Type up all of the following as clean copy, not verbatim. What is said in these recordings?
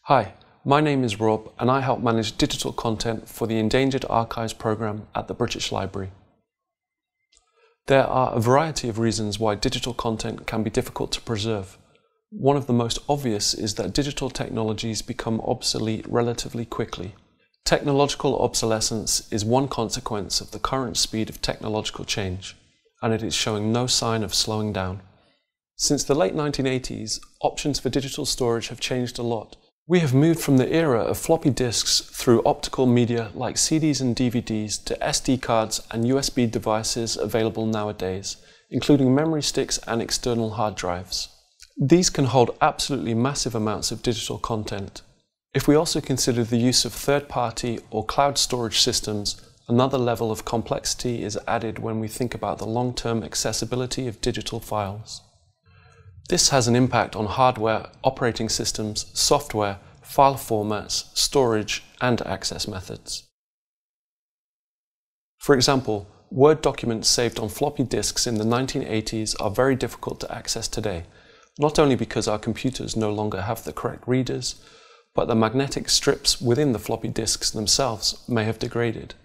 Hi, my name is Rob and I help manage digital content for the Endangered Archives Programme at the British Library. There are a variety of reasons why digital content can be difficult to preserve. One of the most obvious is that digital technologies become obsolete relatively quickly. Technological obsolescence is one consequence of the current speed of technological change, and it is showing no sign of slowing down. Since the late 1980s, options for digital storage have changed a lot. We have moved from the era of floppy disks through optical media like CDs and DVDs to SD cards and USB devices available nowadays, including memory sticks and external hard drives. These can hold absolutely massive amounts of digital content. If we also consider the use of third-party or cloud storage systems, another level of complexity is added when we think about the long-term accessibility of digital files. This has an impact on hardware, operating systems, software, file formats, storage, and access methods. For example, Word documents saved on floppy disks in the 1980s are very difficult to access today, not only because our computers no longer have the correct readers, but the magnetic strips within the floppy disks themselves may have degraded.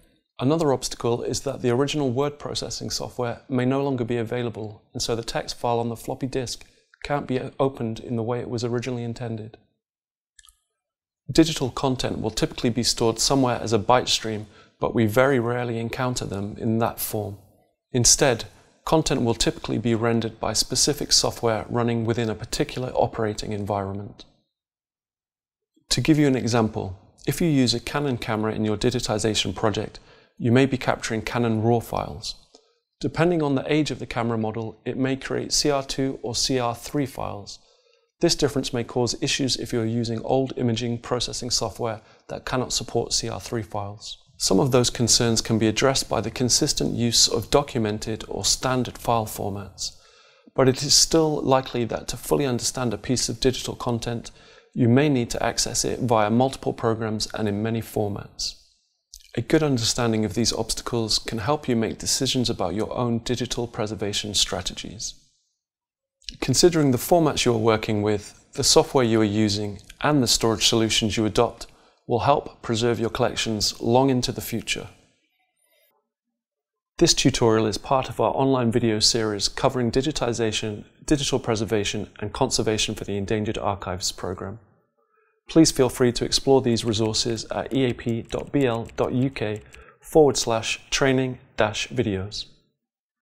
Another obstacle is that the original word processing software may no longer be available, and so the text file on the floppy disk can't be opened in the way it was originally intended. Digital content will typically be stored somewhere as a byte stream, but we very rarely encounter them in that form. Instead, content will typically be rendered by specific software running within a particular operating environment. To give you an example, if you use a Canon camera in your digitization project, you may be capturing Canon RAW files. Depending on the age of the camera model, it may create CR2 or CR3 files. This difference may cause issues if you're using old imaging processing software that cannot support CR3 files. Some of those concerns can be addressed by the consistent use of documented or standard file formats, but it is still likely that to fully understand a piece of digital content, you may need to access it via multiple programs and in many formats. A good understanding of these obstacles can help you make decisions about your own digital preservation strategies. Considering the formats you are working with, the software you are using, and the storage solutions you adopt will help preserve your collections long into the future. This tutorial is part of our online video series covering digitization, digital preservation, and conservation for the Endangered Archives Programme. Please feel free to explore these resources at eap.bl.uk/training-videos.